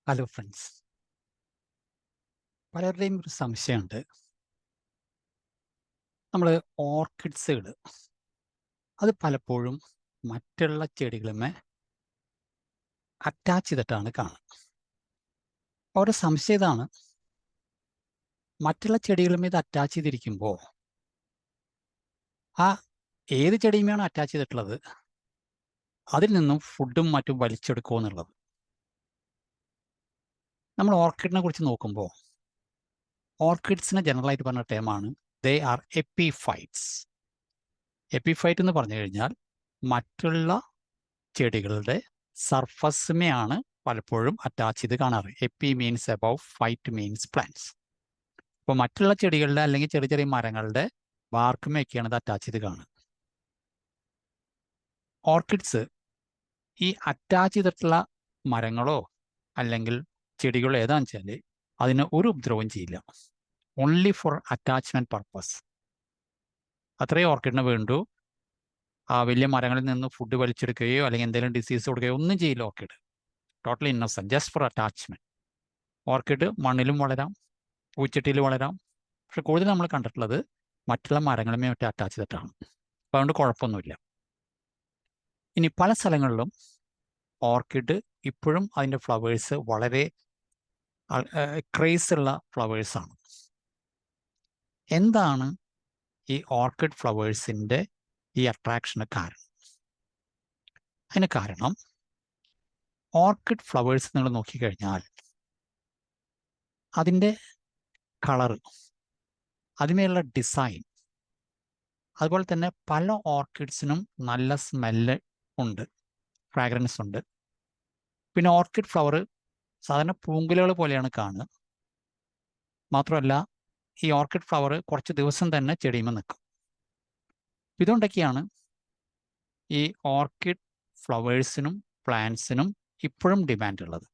Hello friends. പലരുടെയും ഒരു സംശയമുണ്ട്. നമ്മൾ ഓർക്കിഡ്സുകൾ അത് പലപ്പോഴും മറ്റുള്ള ചെടികളുമേ അറ്റാച്ച് ചെയ്തിട്ടാണ് കാണുക. അവരുടെ സംശയം ഇതാണ്: മറ്റുള്ള ചെടികളുമേ ഇത് അറ്റാച്ച് ചെയ്തിരിക്കുമ്പോൾ ആ ഏത് ചെടിയുമെയാണ് അറ്റാച്ച് ചെയ്തിട്ടുള്ളത്, അതിൽ നിന്നും ഫുഡും മറ്റും വലിച്ചെടുക്കുമോ എന്നുള്ളത്. നമ്മൾ ഓർക്കിഡിനെ കുറിച്ച് നോക്കുമ്പോൾ ഓർക്കിഡ്സിനെ ജനറലായിട്ട് പറഞ്ഞ ടേമാണ് ദേ ആർ എപ്പിഫൈറ്റ്സ്. എപ്പിഫൈറ്റ് എന്ന് പറഞ്ഞു കഴിഞ്ഞാൽ മറ്റുള്ള ചെടികളുടെ സർഫസിനെയാണ് പലപ്പോഴും അറ്റാച്ച് ചെയ്ത് കാണാറ്. Epi means above, phyte means plants. അപ്പോൾ മറ്റുള്ള ചെടികളുടെ അല്ലെങ്കിൽ ചെറിയ ചെറിയ മരങ്ങളുടെ ബാർക്കുമൊക്കെയാണ് ഇത് അറ്റാച്ച് ചെയ്ത് കാണുക. ഓർക്കിഡ്സ് ഈ അറ്റാച്ച് ചെയ്തിട്ടുള്ള മരങ്ങളോ അല്ലെങ്കിൽ ചെടികളോ ഏതാണെന്ന് വെച്ചാൽ അതിന് ഒരു ഉപദ്രവം ചെയ്യില്ല. Only for attachment purpose. അത്രയും ഓർക്കിഡിന് വേണ്ടു. ആ വലിയ മരങ്ങളിൽ നിന്ന് ഫുഡ് വലിച്ചെടുക്കുകയോ അല്ലെങ്കിൽ എന്തെങ്കിലും ഡിസീസ് കൊടുക്കുകയോ ഒന്നും ചെയ്യില്ല orchid. Totally Innocent, just for attachment. Orchid മണ്ണിലും വളരാം, പൂച്ചട്ടിയിൽ വളരാം. പക്ഷെ കൂടുതൽ നമ്മൾ കണ്ടിട്ടുള്ളത് മറ്റുള്ള മരങ്ങളുമേ മറ്റേ അറ്റാച്ച് ചെയ്തിട്ടാണ്. അപ്പം അതുകൊണ്ട് കുഴപ്പമൊന്നുമില്ല. ഇനി പല സ്ഥലങ്ങളിലും ഓർക്കിഡ് ഇപ്പോഴും അതിൻ്റെ ഫ്ലവേഴ്സ് വളരെ ക്രേസ് ഉള്ള ഫ്ലവേഴ്സാണ്. എന്താണ് ഈ ഓർക്കിഡ് ഫ്ലവേഴ്സിൻ്റെ ഈ അട്രാക്ഷന് കാരണം? അതിന് കാരണം ഓർക്കിഡ് ഫ്ലവേഴ്സ് നിങ്ങൾ നോക്കിക്കഴിഞ്ഞാൽ അതിൻ്റെ കളറ്, അതിന്മേലുള്ള ഡിസൈൻ, അതുപോലെ തന്നെ പല ഓർക്കിഡ്സിനും നല്ല സ്മെല്ല് ഉണ്ട്, ഫ്രാഗ്രൻസ് ഉണ്ട്. പിന്നെ ഓർക്കിഡ് ഫ്ലവർ സാധാരണ പൂങ്കുലകൾ പോലെയാണ് കാണുക. മാത്രമല്ല ഈ ഓർക്കിഡ് ഫ്ലവർ കുറച്ച് ദിവസം തന്നെ ചെടിയുമ്പോൾ നിൽക്കും. ഇതുകൊണ്ടൊക്കെയാണ് ഈ ഓർക്കിഡ് ഫ്ലവേഴ്സിനും പ്ലാന്റ്സിനും ഇപ്പോഴും ഡിമാൻഡ് ഉള്ളത്.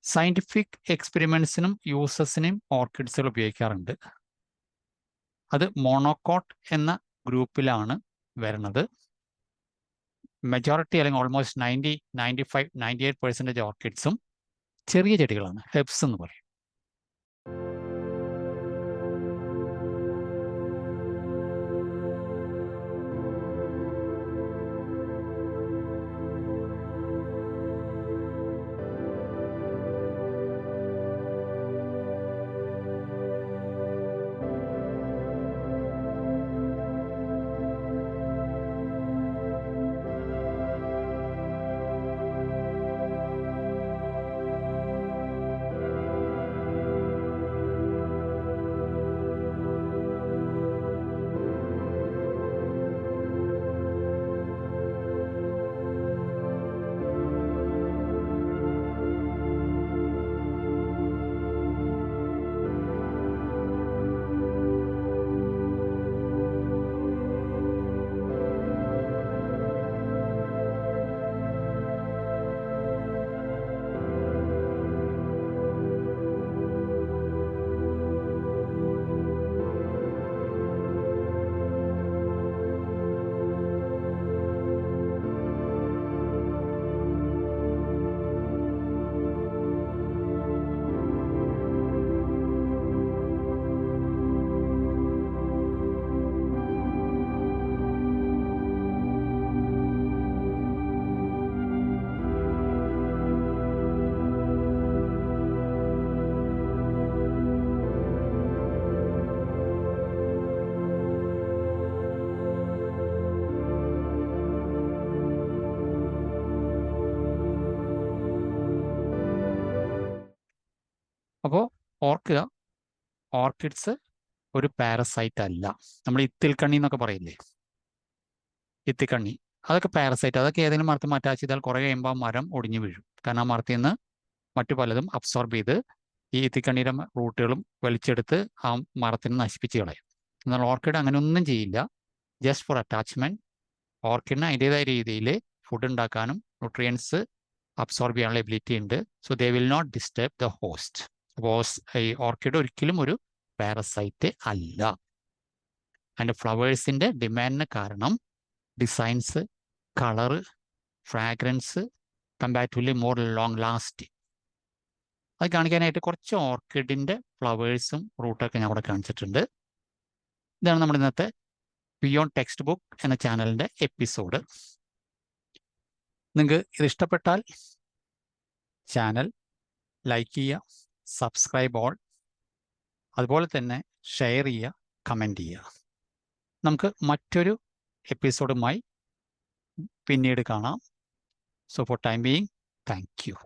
സയൻറ്റിഫിക് എക്സ്പെരിമെൻറ്റ്സിനും യൂസസിനും ഓർക്കിഡ്സുകൾ ഉപയോഗിക്കാറുണ്ട്. അത് മോണോകോട്ട് എന്ന ഗ്രൂപ്പിലാണ് വരുന്നത്. മെജോറിറ്റി അല്ലെങ്കിൽ ഓൾമോസ്റ്റ് 95-98% ഓർക്കിഡ്സും ചെറിയ ചെടികളാണ്, ഹെബ്സ് എന്ന് പറയും. അപ്പോൾ ഓർക്കുക, ഓർക്കിഡ്സ് ഒരു പാരസൈറ്റ് അല്ല. നമ്മൾ ഇത്തിൽക്കണ്ണി എന്നൊക്കെ പറയില്ലേ, ഇത്തിക്കണ്ണി, അതൊക്കെ പാരസൈറ്റ്. അതൊക്കെ ഏതെങ്കിലും മരത്തിൽ അറ്റാച്ച് ചെയ്താൽ കുറേ കഴിയുമ്പോൾ മരം ഒടിഞ്ഞു വീഴും. കാരണം ആ മരത്തിൽ നിന്ന് മറ്റു പലതും അബ്സോർബ് ചെയ്ത് ഈ ഇത്തിക്കണ്ണിയുടെ റൂട്ടുകളും വലിച്ചെടുത്ത് ആ മരത്തിനെ നശിപ്പിച്ച് കളയും. എന്നാൽ ഓർക്കിഡ് അങ്ങനെ ഒന്നും ചെയ്യില്ല, ജസ്റ്റ് ഫോർ അറ്റാച്ച്മെന്റ്. ഓർക്കിഡിന് അതിൻ്റെതായ രീതിയിൽ ഫുഡ് ഉണ്ടാക്കാനും ന്യൂട്രിയൻസ് അബ്സോർബ് ചെയ്യാനുള്ള എബിലിറ്റി ഉണ്ട്. So they will not disturb the host. ഈ ഓർക്കിഡ് ഒരിക്കലും ഒരു പാരസൈറ്റ് അല്ല. അതിൻ്റെ ഫ്ലവേഴ്സിൻ്റെ ഡിമാൻഡിന് കാരണം designs, colour, fragrance, comparatively more long lasting. അത് കാണിക്കാനായിട്ട് കുറച്ച് ഓർക്കിഡിൻ്റെ ഫ്ലവേഴ്സും റൂട്ടൊക്കെ ഞാൻ ഇവിടെ കാണിച്ചിട്ടുണ്ട്. ഇതാണ് നമ്മുടെ ഇന്നത്തെ ബിയോണ്ട് ടെക്സ്റ്റ് ബുക്ക് എന്ന ചാനലിൻ്റെ എപ്പിസോഡ്. നിങ്ങൾക്ക് ഇത് ഇഷ്ടപ്പെട്ടാൽ ചാനൽ ലൈക്ക് ചെയ്യുക, സബ്സ്ക്രൈബ് ഓൾ, അതുപോലെ തന്നെ ഷെയർ ചെയ്യുക, കമൻറ്റ് ചെയ്യുക. നമുക്ക് മറ്റൊരു എപ്പിസോഡുമായി പിന്നീട് കാണാം. So for time being, thank U.